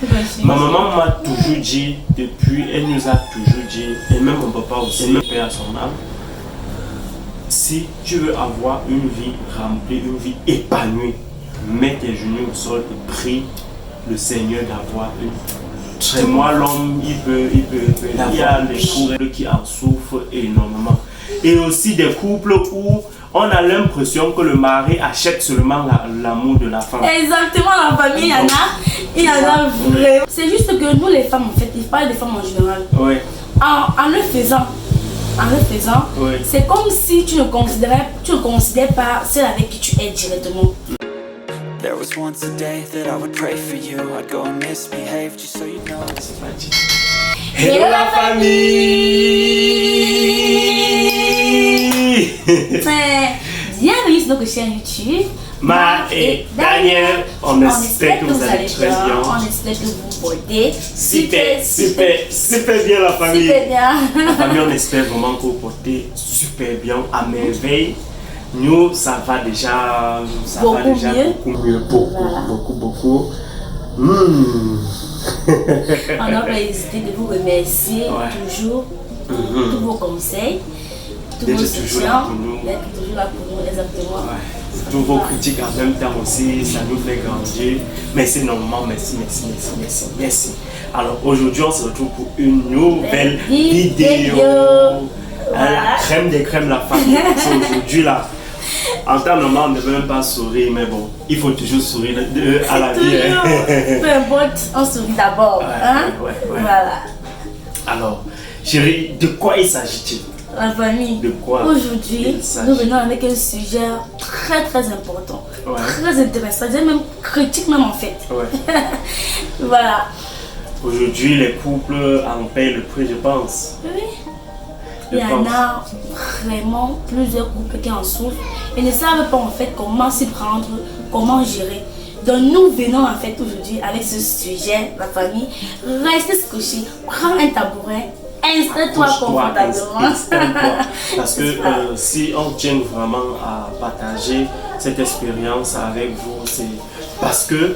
Ma maman m'a toujours dit, depuis, elle nous a toujours dit, et même mon papa aussi, même père à son âme, si tu veux avoir une vie remplie, une vie épanouie, mets tes genoux au sol et prie le Seigneur d'avoir une. Chez moi, l'homme, il y a des couples qui en souffrent énormément. Et aussi des couples où on a l'impression que le mari achète seulement l'amour de la femme. Exactement, la famille, il y en a vraiment. C'est juste que nous les femmes, en fait, ils parlent des femmes en général. Oui. En le faisant, oui. C'est comme si tu ne considères pas celle avec qui tu es directement. There was once a day that I would pray for you. I'd go and misbehave just so you know this is magic. Hello la famille. Bienvenue sur notre chaîne YouTube. Marc et Daniel, on espère que vous allez très bien. On espère que vous portez super bien la famille. Super bien. La famille, on espère vraiment que vous portez super bien, à merveille. Nous, ça va déjà beaucoup mieux. Beaucoup. On n'a pas hésité de vous remercier toujours tous vos conseils, tous vos soutiens, d'être toujours là pour nous, exactement. Tous vos critiques en même temps aussi, ça nous fait grandir. Merci énormément, merci. Alors aujourd'hui, on se retrouve pour une nouvelle vidéo. La crème des crèmes, la famille. Aujourd'hui là. En temps normal, on ne veut même pas sourire, mais bon, il faut toujours sourire à la vie. Peu importe, on sourit d'abord. Ouais. Voilà. Alors, chérie, de quoi il s'agit-il? La famille. De quoi? Aujourd'hui, nous venons avec un sujet très important. Très intéressant, même critique même en fait. Voilà. Aujourd'hui, les couples en paient le prix, je pense. Oui. Il y en a vraiment plusieurs couples qui en souffrent et ne savent pas en fait comment s'y prendre, comment gérer. Donc nous venons en fait aujourd'hui avec ce sujet, la famille. Restez scotché, prends un tabouret, installe-toi confortablement. Parce que si on tient vraiment à partager cette expérience avec vous, c'est parce que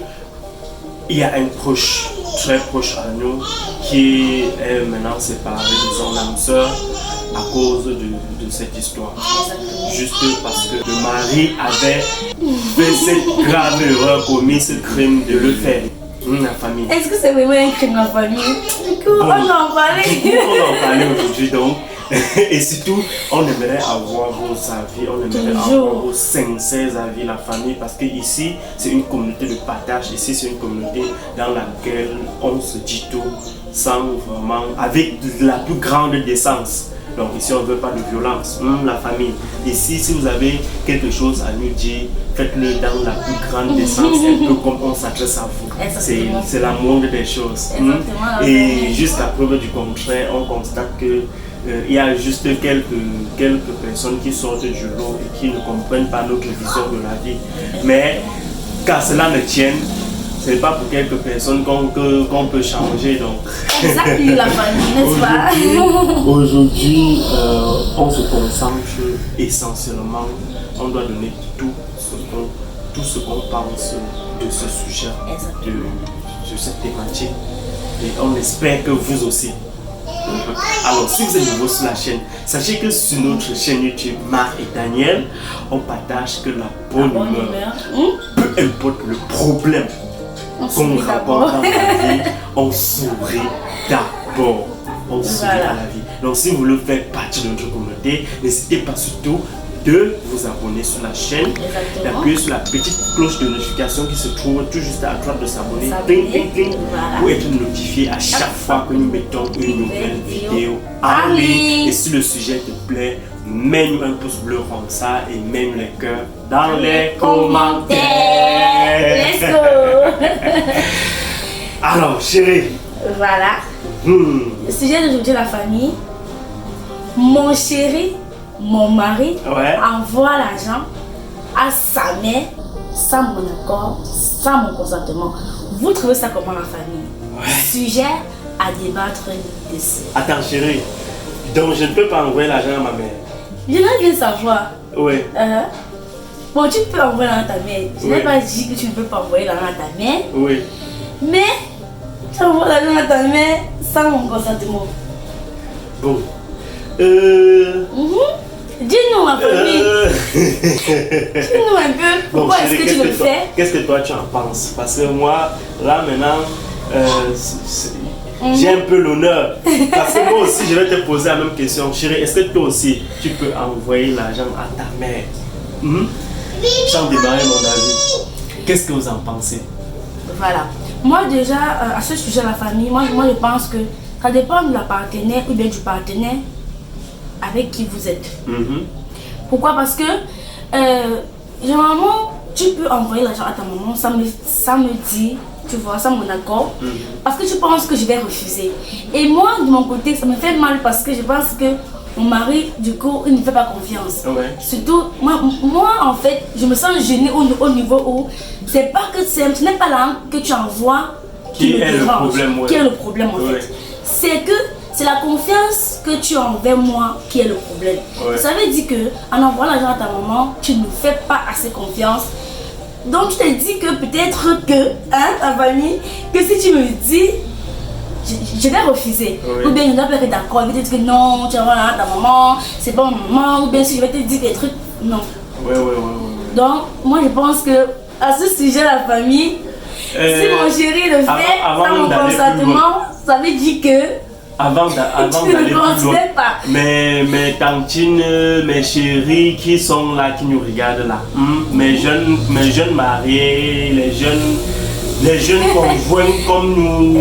il y a un proche, très proche à nous, qui est maintenant séparé de son âme sœur à cause de cette histoire. Juste parce que le mari avait fait cette grave erreur, commis ce crime de le faire. La famille. Est-ce que c'est vraiment un crime, la famille? On va en parler. On va en parler aujourd'hui donc. Et surtout, on aimerait avoir vos avis, on aimerait avoir vos sincères avis, la famille, parce que ici, c'est une communauté de partage, ici, c'est une communauté dans laquelle on se dit tout sans vraiment, avec la plus grande décence. Donc ici, on ne veut pas de violence, la famille. Ici, si vous avez quelque chose à nous dire, faites-le dans la plus grande décence, un peu comme on s'adresse à vous. C'est la moindre des choses. Et jusqu'à preuve du contraire, on constate que il y a juste quelques personnes qui sortent du lot et qui ne comprennent pas notre vision de la vie. Mais qu'à cela ne tienne, ce n'est pas pour quelques personnes qu'on peut changer. Donc. Exactement, la famille, n'est-ce pas? Aujourd'hui, on se concentre essentiellement, on doit donner tout ce qu'on pense de ce sujet, de cette thématique. Et on espère que vous aussi. Alors, si vous êtes nouveau sur la chaîne, sachez que sur notre chaîne YouTube Marc et Daniel, on partage que la bonne humeur. Peu importe le problème qu'on rencontre dans la vie, on sourit d'abord. On sourit à la vie. Donc, si vous voulez faire partie de notre communauté, n'hésitez pas surtout de vous abonner sur la chaîne, d'appuyer sur la petite cloche de notification qui se trouve tout juste à droite de s'abonner, pour être notifié à chaque fois que nous mettons une nouvelle vidéo en ligne. Et si le sujet te plaît, mets-nous un pouce bleu comme ça et mets les cœurs dans les commentaires. Let's go. Alors, chérie. Voilà. Le sujet d'aujourd'hui, la famille. Mon chéri, mon mari envoie l'argent à sa mère sans mon accord, sans mon consentement. Vous trouvez ça comment, la famille? Sujet à débattre dessus. Attends chérie, donc je ne peux pas envoyer l'argent à ma mère? J'aimerais bien savoir. Bon, tu peux envoyer l'argent à ta mère. Je n'ai pas dit que tu ne peux pas envoyer l'argent à ta mère. Oui. Mais l'argent à ta mère sans mon consentement. Bon. Dis-nous ma famille. Dis-nous un peu pourquoi est-ce que tu le fais. Qu'est-ce que toi tu en penses? Parce que moi, là maintenant, j'ai un peu l'honneur. Parce que moi aussi, je vais te poser la même question. Chérie, est-ce que toi aussi, tu peux envoyer l'argent à ta mère sans démarrer mon avis? Qu'est-ce que vous en pensez? Voilà. Moi déjà, à ce sujet de la famille, moi je pense que ça dépend de la partenaire ou bien du partenaire avec qui vous êtes. Pourquoi? Parce que généralement, tu peux envoyer l'argent à ta maman sans me dire, tu vois, sans mon accord, parce que tu penses que je vais refuser. Et moi, de mon côté, ça me fait mal parce que je pense que mon mari, du coup, il ne fait pas confiance. Ouais. Surtout, moi, en fait, je me sens gênée au niveau où c'est pas que ce n'est pas là que tu envoies qui est le problème. Qui est le problème, en fait. C'est que c'est la confiance que tu as envers moi qui est le problème. Ça veut dire qu'en envoyant l'argent à ta maman, tu ne fais pas assez confiance. Donc, je te dis que peut-être que, ta famille, que si tu me dis, je vais refuser. Ou bien je dois pas être d'accord. Je vais te dire que non, tu envoies l'argent à ta maman, c'est pas mon maman. Ou bien si je vais te dire des trucs, non. Donc, moi, je pense que à ce sujet, la famille, si mon chéri le fait sans mon consentement, ça veut dire que avant d'aller plus loin, mes tantines, mes chéris qui sont là, qui nous regardent là, mes jeunes mariés, les jeunes conjoints comme nous,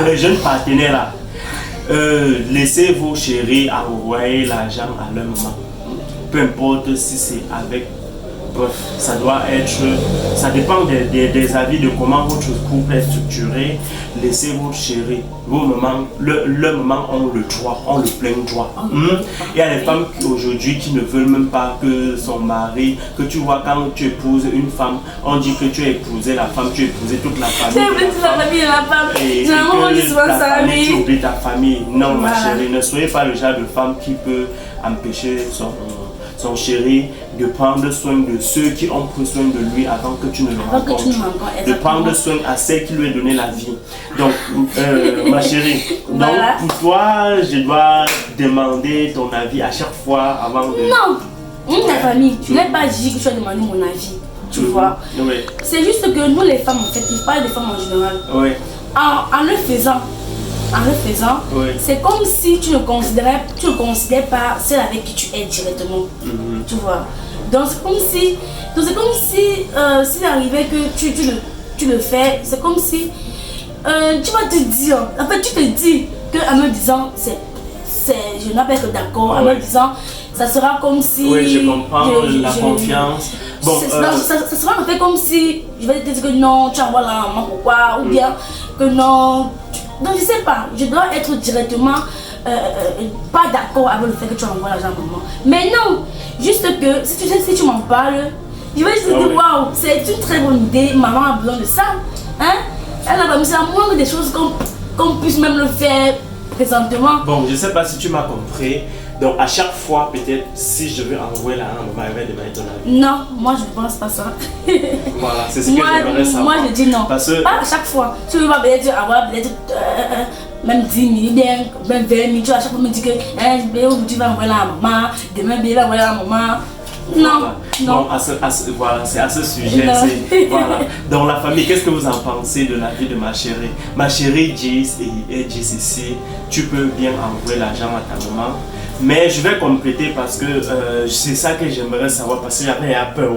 les jeunes partenaires là, laissez vos chéris envoyer l'argent à leur maman. Peu importe si c'est avec. Bref, ça dépend des avis de comment votre couple est structuré. Laissez votre chéri, vos mamans, leurs mamans ont le droit, ont le plein droit. Il y a des femmes aujourd'hui qui ne veulent même pas que son mari, que tu vois quand tu épouses une femme, on dit que tu as épousé la femme, tu as épousé toute la famille. Tu as épousé toute la famille de la femme. Généralement, on dit souvent ça, mais tu oublies ta famille. Non, ma chérie, ne soyez pas le genre de femme qui peut empêcher son chéri de prendre soin de ceux qui ont pris soin de lui avant que tu ne le rencontres. De prendre soin à celle qui lui a donné la vie. Donc, ma chérie, donc pour toi, je dois demander ton avis à chaque fois avant de... Non, ta famille, tu n'as pas dit que tu as demandé mon avis. Tu vois. C'est juste que nous les femmes, en fait, je parle des femmes en général. En le faisant, c'est comme si tu ne considères pas celle avec qui tu es directement. Tu vois. Donc c'est comme si s'il arrivait que tu le fais, c'est comme si tu vas te dire, en fait tu te dis qu'en me disant je n'appelle que d'accord, en me disant ça sera comme si... Oui, je comprends, la confiance. Bon, ça sera en fait comme si je vais te dire que non, tu envoies la maman pourquoi, ou bien que non... Donc je sais pas, je dois être directement pas d'accord avec le fait que tu envoies l'argent à maman. Mais non, juste que si tu m'en parles, je vais juste te dire waouh, c'est une très bonne idée, maman a besoin de ça. Elle a besoin de moins des choses qu'on puisse même le faire présentement. Bon, je sais pas si tu m'as compris. Donc à chaque fois, peut-être, si je veux envoyer l'argent à maman, elle va demander ton avis. Non, moi je ne pense pas ça. Voilà, c'est ce que j'aimerais savoir. Moi je dis non. Parce que... Pas à chaque fois. Tu veux pas peut-être avoir peut-être même 10 000, même 20 000. Tu vas à chaque fois me dire que aujourd'hui tu vas envoyer la maman, demain tu vas envoyer la maman. Non, non. Bon, voilà, c'est à ce sujet. Voilà. Dans la famille, qu'est-ce que vous en pensez de la vie de ma chérie? Ma chérie Jis et Jis ici, tu peux bien envoyer l'argent à ta maman. Mais je vais compléter parce que c'est ça que j'aimerais savoir parce que j'avais peur.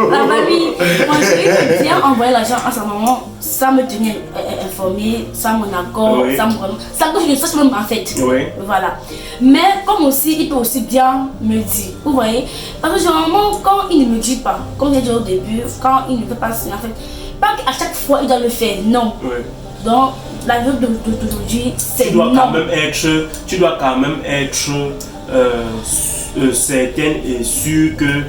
La famille, moi je bien envoyer l'argent à sa maman sans me tenir informée, sans mon accord, sans que je ne sache même en fait. Voilà. Mais comme aussi, il peut aussi bien me dire. Vous voyez? Parce que généralement, quand il ne me dit pas, comme j'ai dit au début, quand il ne fait pas ça, en fait, pas qu'à chaque fois il doit le faire, non. Donc, la vie d'aujourd'hui, c'est non. Tu dois quand même être certaine et sûre que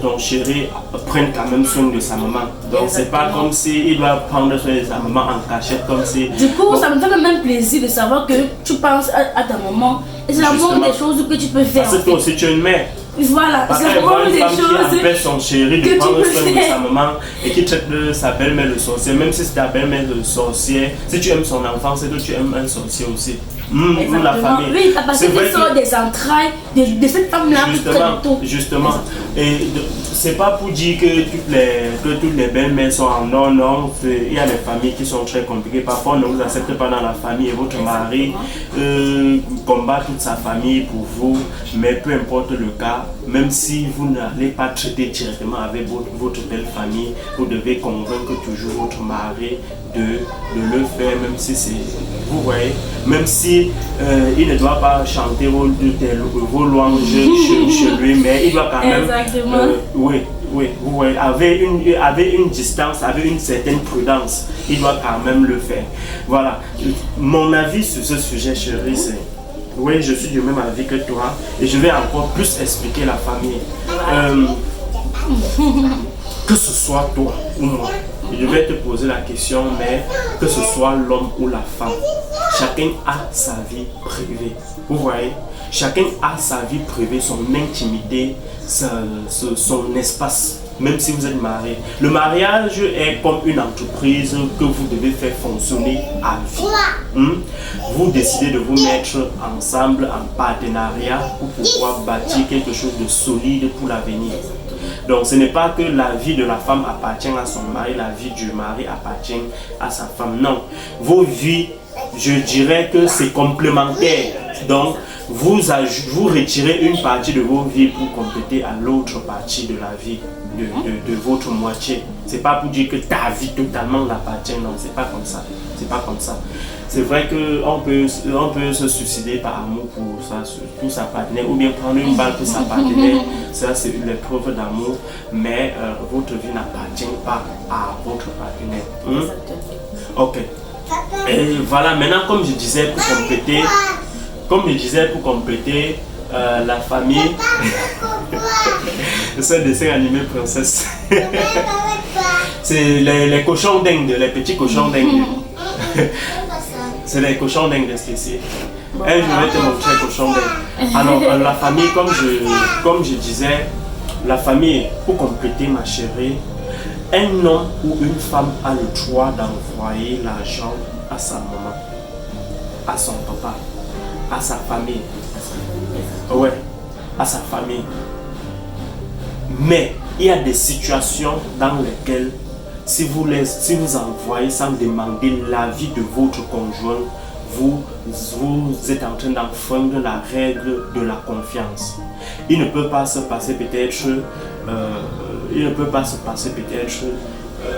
ton chéri prenne quand même soin de sa maman. Donc, c'est pas comme si il doit prendre soin de sa maman en cachette, comme si... Du coup, ça me fait même plaisir de savoir que tu penses à ta maman et c'est la moindre des choses que tu peux faire. Parce que toi aussi, tu es une mère. Voilà, parce c'est qu'elle voit vraiment une des femme qui choses empêche son chéri de que tu prendre peux soin de faire. sa maman et qui traite de sa belle-mère de sorcière, même si c'est ta belle-mère de sorcière, si tu aimes son enfant, c'est que tu aimes un sorcier aussi. Ou la famille. Oui, parce que tu sors des entrailles de cette femme-là. Justement. Et c'est pas pour dire que toutes les belles-mères sont en non, non. Il y a des familles qui sont très compliquées. Parfois, on ne vous accepte pas dans la famille et votre mari combat toute sa famille pour vous. Mais peu importe le cas, même si vous n'allez pas traiter directement avec votre belle famille, vous devez convaincre toujours votre mari de le faire, même si c'est, vous voyez, même si il ne doit pas chanter vos louanges chez lui, mais il doit quand même, oui, vous voyez, avec une distance, avec une certaine prudence, il doit quand même le faire. Voilà, mon avis sur ce sujet, chérie, c'est, oui, je suis du même avis que toi, et je vais encore plus expliquer la famille. Que ce soit toi ou moi, je vais te poser la question, mais que ce soit l'homme ou la femme, chacun a sa vie privée. Vous voyez, chacun a sa vie privée, son intimité, son espace, même si vous êtes marié. Le mariage est comme une entreprise que vous devez faire fonctionner à vie. Vous décidez de vous mettre ensemble en partenariat pour pouvoir bâtir quelque chose de solide pour l'avenir. Donc ce n'est pas que la vie de la femme appartient à son mari, la vie du mari appartient à sa femme. Non, vos vies, je dirais que c'est complémentaire. Donc vous retirez une partie de vos vies pour compléter à l'autre partie de la vie de votre moitié. C'est pas pour dire que ta vie totalement l'appartient, non, c'est pas comme ça. C'est pas comme ça. C'est vrai qu'on peut se suicider par amour pour sa partenaire ou bien prendre une balle pour sa partenaire. Ça, c'est une épreuve d'amour, mais votre vie n'appartient pas à votre partenaire. Ok. Et voilà, maintenant, comme je disais, pour compléter, la famille, c'est un dessin animé princesse. C'est les cochons dingues, les petits cochons dingues. C'est les cochons dingues de Stacy. Je vais te montrer les cochons dingues. Alors, la famille, comme je disais, la famille, pour compléter ma chérie, un homme ou une femme a le droit d'envoyer l'argent à sa maman, à son papa, à sa famille. Ouais, à sa famille. Mais il y a des situations dans lesquelles si vous envoyez sans demander l'avis de votre conjoint, vous êtes en train d'enfreindre la règle de la confiance. Il ne peut pas se passer peut-être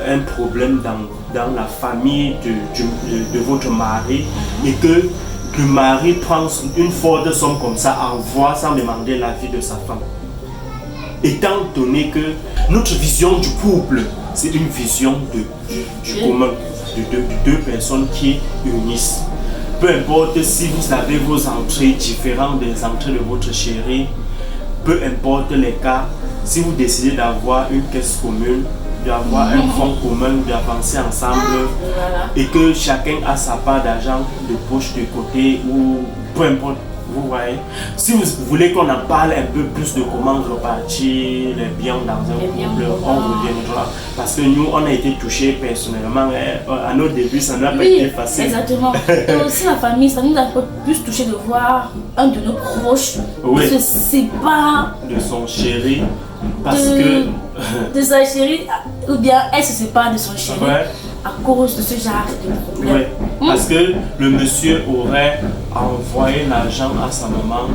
un problème dans la famille de votre mari et que le mari prend une forte somme comme ça, envoie sans demander l'avis de sa femme. Étant donné que notre vision du couple, c'est une vision du commun, de deux personnes qui unissent. Peu importe si vous avez vos entrées différentes des entrées de votre chérie, peu importe les cas, si vous décidez d'avoir une caisse commune, d'avoir un fonds commun, d'avancer ensemble et que chacun a sa part d'argent de poche de côté ou peu importe. Vous voyez, si vous voulez qu'on en parle un peu plus de comment repartir les biens dans un couple, on reviendra. Parce que nous, on a été touchés personnellement. À nos débuts, ça n'a pas été facile. Exactement. Et aussi la famille, ça nous a plus touché de voir un de nos proches se séparer de son chéri. Parce que... de sa chérie, ou bien elle se sépare de son chéri. À cause de ce genre de problème. Parce que le monsieur aurait envoyé l'argent à sa maman,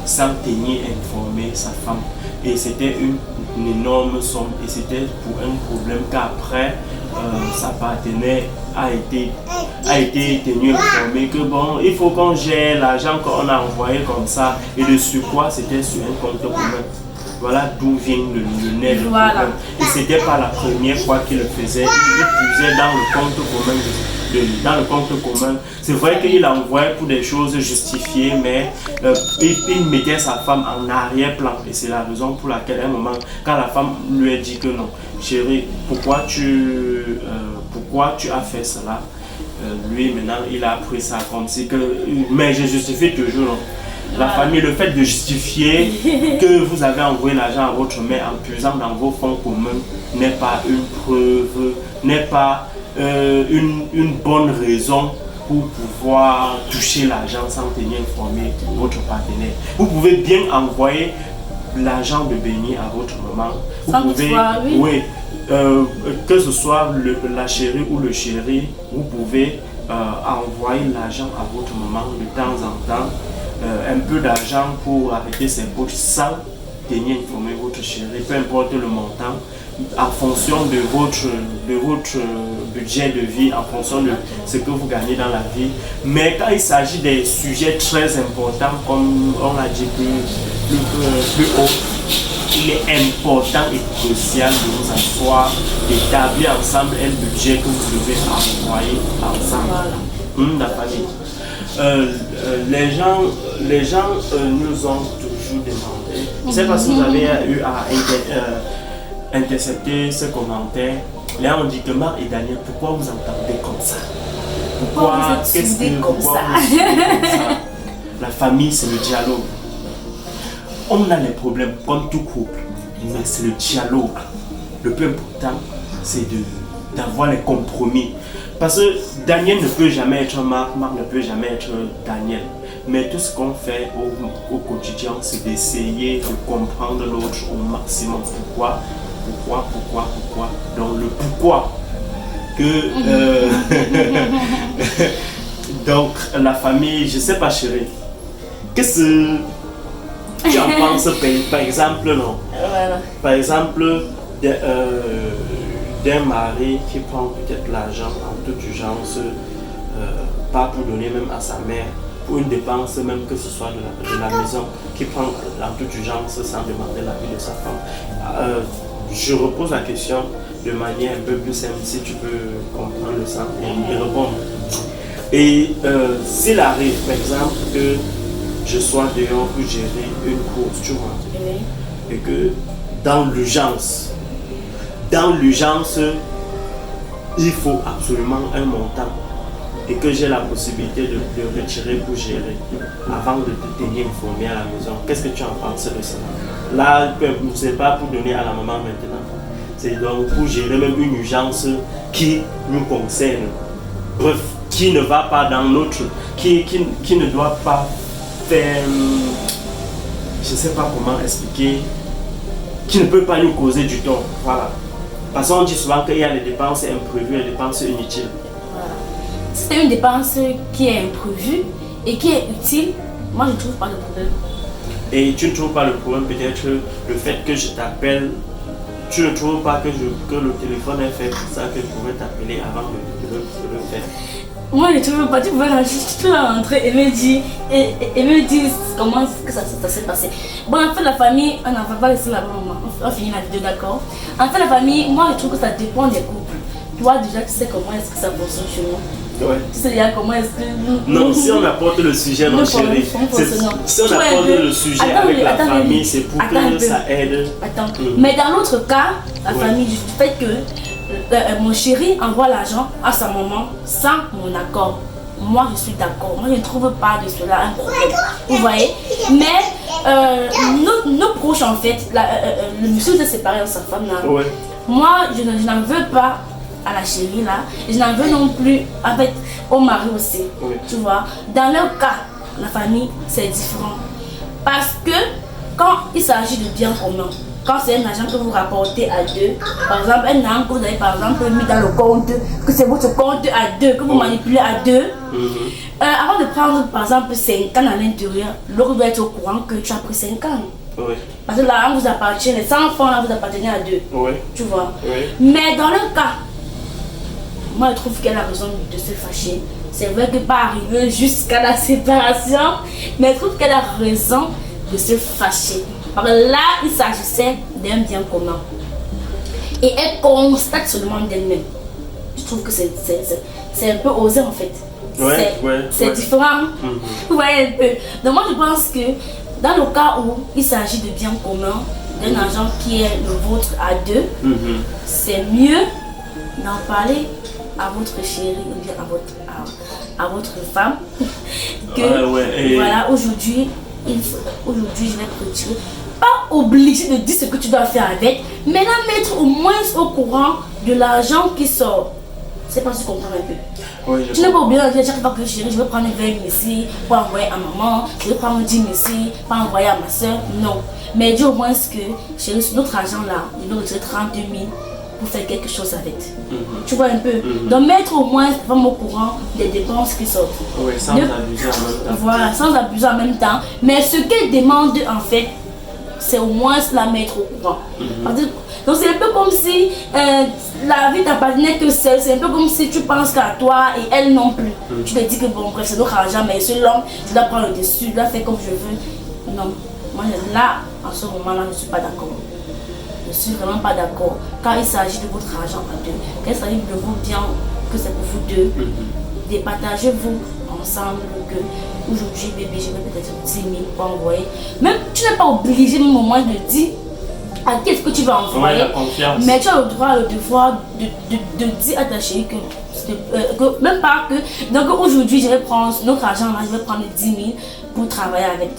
sans tenir informé sa femme. Et c'était une énorme somme et c'était pour un problème qu'après sa partenaire a été tenu informé que bon, il faut qu'on gère l'argent qu'on a envoyé comme ça et de surcroît c'était sur un compte commun. Voilà d'où vient le nez de problème. Et c'était pas la première fois qu'il le faisait. Il puisait dans le compte commun. C'est vrai qu'il envoyait pour des choses justifiées, mais il mettait sa femme en arrière-plan. Et c'est la raison pour laquelle, à un moment, quand la femme lui a dit que non, chérie, pourquoi tu as fait cela? Lui, maintenant, il a pris ça comme si que... Mais je justifie toujours. Non. La famille, le fait de justifier que vous avez envoyé l'argent à votre mère en puisant dans vos fonds communs n'est pas une preuve, n'est pas une bonne raison pour pouvoir toucher l'argent sans tenir informé votre partenaire. Vous pouvez bien envoyer l'argent de béni à votre maman. Vous pouvez, oui, que ce soit la chérie ou le chéri, vous pouvez envoyer l'argent à votre maman de temps en temps, un peu d'argent pour arrêter ses poches sans tenir informé votre chéri, peu importe le montant, en fonction de votre budget de vie, en fonction de ce que vous gagnez dans la vie. Mais quand il s'agit des sujets très importants, comme on l'a dit plus haut, il est important et crucial de vous asseoir, d'établir ensemble un budget que vous devez envoyer ensemble. La famille. Les gens nous ont toujours demandé, c'est parce que vous avez eu à intercepter ce commentaire. Là on dit que Marc et Daniel, pourquoi vous entendez comme ça? Pourquoi vous êtes soudés comme ça? La famille, c'est le dialogue. On a les problèmes comme tout couple, mais c'est le dialogue. Le plus important, c'est d'avoir les compromis. Parce que Daniel ne peut jamais être Marc, Marc ne peut jamais être Daniel. Mais tout ce qu'on fait au quotidien, c'est d'essayer de comprendre l'autre au maximum. Pourquoi? Donc le pourquoi donc la famille, je sais pas chérie, qu'est-ce que tu en penses par exemple, non? Voilà. Par exemple, d'un mari qui prend peut-être l'argent en toute urgence, pas pour donner même à sa mère, pour une dépense même que ce soit de la maison, qui prend en toute urgence sans demander l'avis de sa femme. Je repose la question de manière un peu plus simple, si tu peux comprendre le sens et répondre. Et s'il arrive, par exemple, que je sois dehors pour gérer une course, tu vois, et que dans l'urgence, il faut absolument un montant et que j'ai la possibilité de retirer pour gérer avant de te tenir informé à la maison. Qu'est-ce que tu en penses de ça? Là, ce n'est pas pour donner à la maman maintenant. C'est donc pour gérer même une urgence qui nous concerne. Bref, qui ne va pas dans notre... Qui ne doit pas faire... Je ne sais pas comment expliquer. Qui ne peut pas nous causer du tort. Voilà. Parce qu'on dit souvent qu'il y a les dépenses imprévues et les dépenses inutiles. Voilà. Si c'est une dépense qui est imprévue et qui est utile, moi je ne trouve pas de problème. Et tu ne trouves pas le problème, peut-être le fait que je t'appelle, tu ne trouves pas que le téléphone est fait pour ça, que je pourrais t'appeler avant de le faire? Moi je ne trouve pas, tu peux rentrer et me dire comment que ça s'est passé. Bon, en fait la famille, on n'en va pas laisser là-bas, on finit la vidéo, d'accord? En fait la famille, moi je trouve que ça dépend des couples. Toi déjà tu sais comment est-ce que ça fonctionne chez moi. Ouais. Tu sais déjà comment est-ce que... Non, si on apporte le sujet, mon chéri, si on apporte le sujet avec la famille, c'est pour que ça aide. Attends, mais dans l'autre cas, la famille, du fait que mon chéri envoie l'argent à sa maman sans mon accord. Moi je suis d'accord, moi je ne trouve pas de cela un problème. Vous voyez? Mais nos proches en fait, le monsieur s'est séparé de sa femme là. Ouais. Moi je n'en veux pas à la chérie là, et je n'en veux non plus en fait au mari aussi. Oui. Tu vois, dans leur cas, la famille c'est différent. Parce que quand il s'agit de biens communs, quand c'est un argent que vous rapportez à deux, par exemple un argent que vous avez par exemple mis dans le compte, que c'est votre compte à deux, que vous manipulez à deux, avant de prendre par exemple 5 ans à l'intérieur, l'autre doit être au courant que tu as pris 5 ans. Oui. Parce que l'argent vous appartient, les enfants là vous appartenez à deux. Oui. Tu vois. Oui. Mais dans le cas, moi je trouve qu'elle a raison de se fâcher. C'est vrai que pas arriver jusqu'à la séparation, mais je trouve qu'elle a raison de se fâcher. Parce que là, il s'agissait d'un bien commun. Et elle constate seulement d'elle-même. Je trouve que c'est un peu osé en fait. C'est différent. Vous voyez un peu. Donc moi je pense que dans le cas où il s'agit de bien commun, d'un argent qui est le vôtre à deux, c'est mieux d'en parler à votre chérie ou bien à votre femme que voilà, aujourd'hui aujourd'hui je vais te retirer. Pas obligé de dire ce que tu dois faire avec, mais la mettre au moins au courant de l'argent qui sort. C'est pas si tu comprends un peu. Oui, tu n'es pas obligé de dire chaque fois que je vais prendre 20 000 ici pour envoyer à maman, je vais prendre 10 000 ici pour envoyer à ma soeur. Non. Mais dis au moins que chérie, sur notre argent là, je vais retirer 32 000 pour faire quelque chose avec. Tu vois un peu. Donc mettre au moins vraiment au courant des dépenses qui sortent. Oui, sans abuser en même temps. Voilà, sans abuser en même temps. Mais ce qu'elle demande en fait, c'est au moins la mettre au courant. Donc c'est un peu comme si la vie t'appartenait que seule. C'est un peu comme si tu penses qu'à toi et elle non plus. Tu te dis que bon, bref, c'est notre argent, mais ce l'homme, je dois prendre le dessus, je dois faire comme je veux. Non, moi là, en ce moment-là, je ne suis pas d'accord. Je ne suis vraiment pas d'accord. Quand il s'agit de votre argent à deux, quand il s'agit de vos biens, que c'est pour vous deux, départagez-vous ensemble que aujourd'hui bébé je vais peut-être 10 000 pour envoyer. Même tu n'es pas obligé même au moins de dire à qui est-ce que tu vas envoyer, mais tu as le droit, le devoir de dire à ta chérie que même pas que donc aujourd'hui je vais prendre notre argent là, je vais prendre 10 000 pour travailler avec.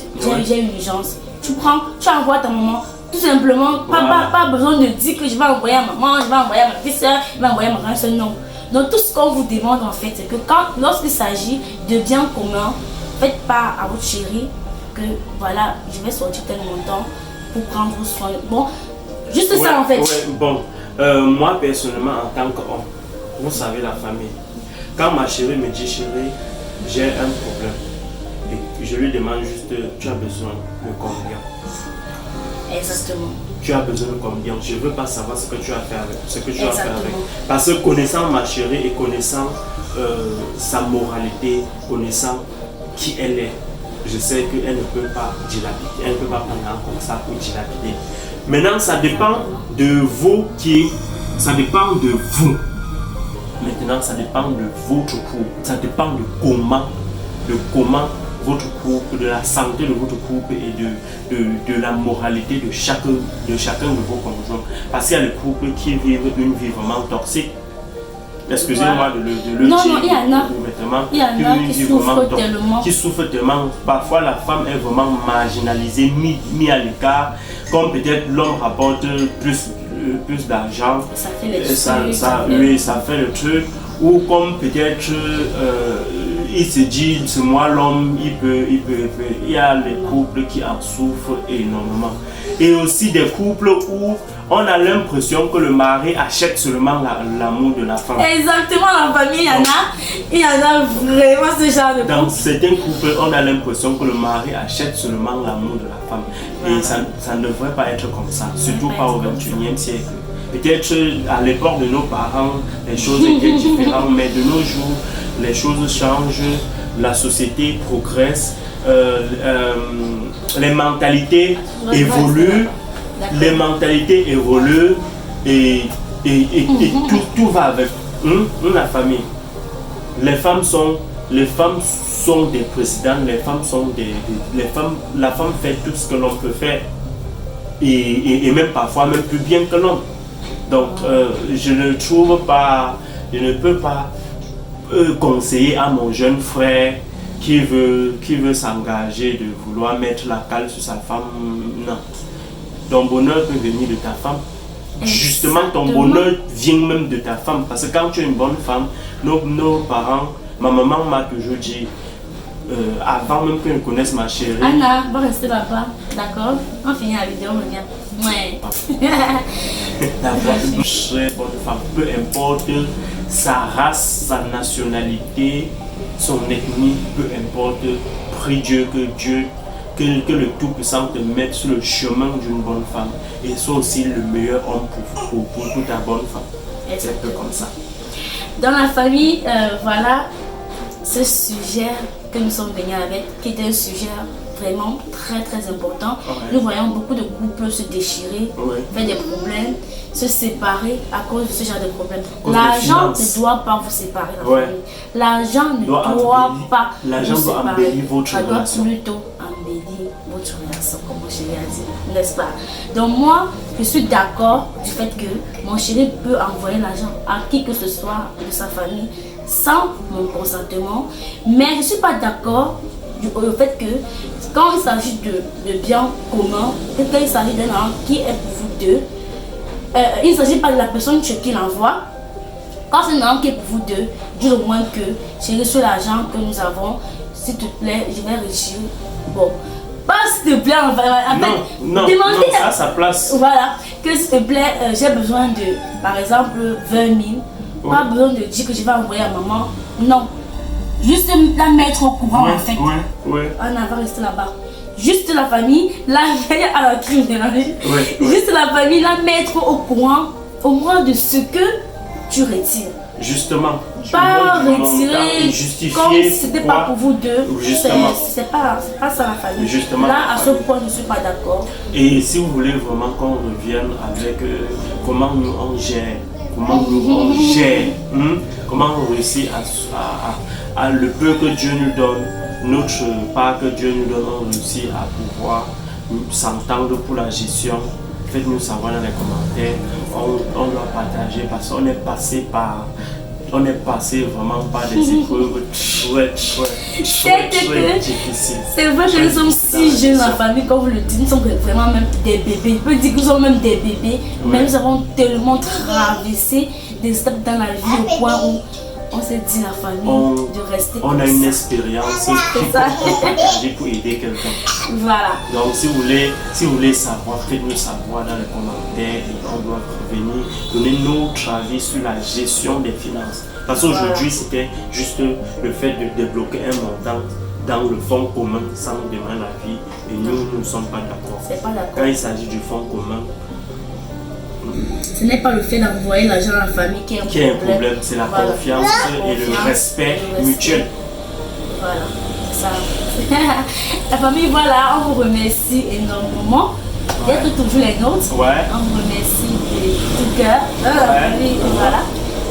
J'ai une urgence. Tu prends, tu envoies ta maman. Tout simplement, pas besoin de dire que je vais envoyer à maman, je vais envoyer à ma petite soeur, je vais envoyer à ma grande soeur, non. Donc tout ce qu'on vous demande en fait, c'est que lorsqu'il s'agit de biens communs, faites part à votre chérie que voilà, je vais sortir tel montant pour prendre soin. Bon, juste ça en fait. Bon, moi personnellement en tant qu'homme, vous savez la famille, quand ma chérie me dit chérie, j'ai un problème, et je lui demande juste, tu as besoin de combien? Exactement. Tu as besoin de combien? Je ne veux pas savoir ce que tu as fait avec. Parce que connaissant ma chérie et connaissant sa moralité, connaissant qui elle est, je sais qu'elle ne peut pas dilapider. Elle ne peut pas prendre comme ça pour dilapider. Maintenant, ça dépend de vous ça dépend de vous. Maintenant, ça dépend de votre couple. Ça dépend de comment votre couple, de la santé de votre couple et de la moralité de chacun de vos conjoints. Parce qu'il y a des couples qui vivent une vie vraiment toxique. Excusez-moi de le dire. Non, il y en a qui souffrent tellement. Qui souffrent tellement. Parfois, la femme est vraiment marginalisée, mise à l'écart. Comme peut-être l'homme rapporte plus d'argent. Ça fait les trucs. Ça fait le truc. Ou comme peut-être il se dit, c'est moi l'homme, il y a les couples qui en souffrent énormément. Et aussi des couples où on a l'impression que le mari achète seulement l'amour de la femme. Exactement, la famille, il y en a vraiment ce genre de couple. Dans certains couples, on a l'impression que le mari achète seulement l'amour de la femme. Et ça ne devrait pas être comme ça, surtout pas au XXIe siècle. Peut-être à l'époque de nos parents, les choses étaient différentes, mais de nos jours, les choses changent, la société progresse, les mentalités évoluent, et tout va avec la famille. Les femmes sont des présidents, la femme fait tout ce que l'homme peut faire, et même parfois même plus bien que l'homme. Donc je ne peux pas conseiller à mon jeune frère qui veut s'engager de vouloir mettre la cale sur sa femme. Non. Ton bonheur peut venir de ta femme. Justement, ton bonheur vient même de ta femme. Parce que quand tu es une bonne femme, nos parents, ma maman m'a toujours dit, avant même qu'elle connaisse ma chérie. Anna, va rester là-bas, d'accord? On finit la vidéo, on revient. Ouais. D'avoir une très bonne femme, peu importe sa race, sa nationalité, son ethnie, peu importe, prie Dieu que le Tout-Puissant te mette sur le chemin d'une bonne femme et soit aussi le meilleur homme pour toute ta bonne femme. C'est un peu comme ça. Dans la famille, voilà ce sujet que nous sommes venus avec, qui est un sujet vraiment très important. Nous voyons beaucoup de couples se déchirer, faire des problèmes, se séparer à cause de ce genre de problème. L'argent ne doit pas vous séparer. L'argent ne doit pas vous séparer. Ça doit plutôt embellir votre relation, comme mon chéri a dit, n'est-ce pas? Donc moi, je suis d'accord du fait que mon chéri peut envoyer l'argent à qui que ce soit de sa famille sans mon consentement, mais je ne suis pas d'accord au fait que quand il s'agit de biens communs, quand il s'agit d'un argent qui est pour vous deux, il ne s'agit pas de la personne chez qui l'envoie. Quand c'est un argent qui est pour vous deux, dis au moins que j'ai reçu l'argent que nous avons, s'il te plaît, je vais retirer. Bon, pas s'il te plaît, en fait, demandez à sa place. Voilà, que s'il te plaît, j'ai besoin de, par exemple, 20 000. Pas besoin de dire que je vais envoyer à maman. Non. Juste la mettre au courant en fait. On va rester là-bas. Juste la famille, la veille à la criminalité. Juste la famille, la mettre au courant, au moins de ce que tu retires. Justement. Pas retirer comme c'était pas pour vous deux. Justement. C'est pas ça la famille. Justement, là, à ce point, je ne suis pas d'accord. Et si vous voulez vraiment qu'on revienne avec comment nous on gère, comment on réussit à le peu que Dieu nous donne, notre part que Dieu nous donne, on réussit à pouvoir s'entendre pour la gestion. Faites-nous savoir dans les commentaires, on doit partager parce qu'on est passé vraiment par des épreuves très difficiles. C'est vrai que nous sommes si jeunes en famille, comme vous le dites, nous sommes vraiment même des bébés. Je peux dire que nous sommes même des bébés, mais nous avons tellement traversé des étapes dans la vie au point où on s'est dit la famille de rester on a une expérience qu'il faut partager pour aider quelqu'un. Voilà. Donc si vous voulez savoir, faites-nous savoir dans les commentaires et on doit revenir donner notre avis sur la gestion des finances. Parce qu'aujourd'hui c'était juste le fait de débloquer un montant dans le fonds commun sans demander l'avis et nous ne sommes pas d'accord. C'est pas d'accord. Quand il s'agit du fonds commun, ce n'est pas le fait d'envoyer l'argent à la famille qui est un problème, c'est la confiance et le respect mutuel. Voilà, c'est ça. La famille, voilà, on vous remercie énormément d'être toujours les nôtres. On vous remercie de tout cœur. La famille, voilà.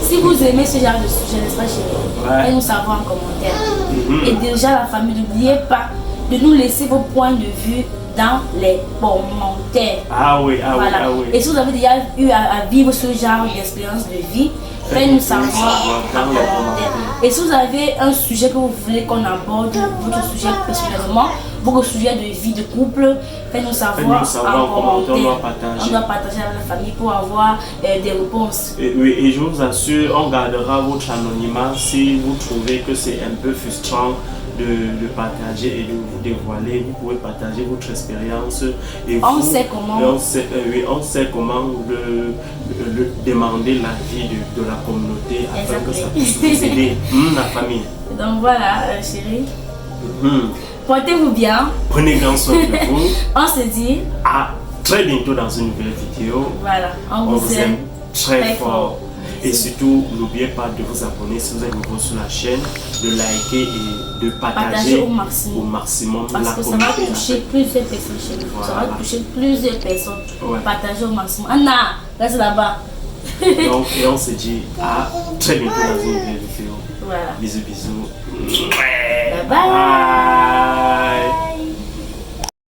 Si vous aimez ce genre de sujet, n'est-ce pas chérie, faites-nous savoir en commentaire. Et déjà la famille, n'oubliez pas de nous laisser vos points de vue dans les commentaires. Voilà. Et si vous avez déjà eu à vivre ce genre d'expérience de vie, faites-nous savoir dans les commentaires. Et si vous avez un sujet que vous voulez qu'on aborde, votre sujet personnellement, votre sujet de vie de couple, faites-nous savoir en commentaire. On doit partager avec la famille pour avoir des réponses. Et je vous assure, on gardera votre anonymat si vous trouvez que c'est un peu frustrant de partager et de vous dévoiler. Vous pouvez partager votre expérience et on sait comment le demander l'avis de la communauté afin que ça puisse vous aider la famille. Donc voilà chérie, portez-vous bien, prenez grand soin de vous. On se dit à très bientôt dans une nouvelle vidéo. Voilà, on vous aime très fort. Et surtout, n'oubliez pas de vous abonner si vous êtes nouveau sur la chaîne, de liker et de partager au maximum. Parce que ça va toucher plusieurs personnes chez nous. Ça va toucher plusieurs personnes. Partagez au maximum. Anna, reste là-bas. Donc, et on se dit à très bientôt dans une nouvelle vidéo. Voilà. Bisous, bisous. Bye bye.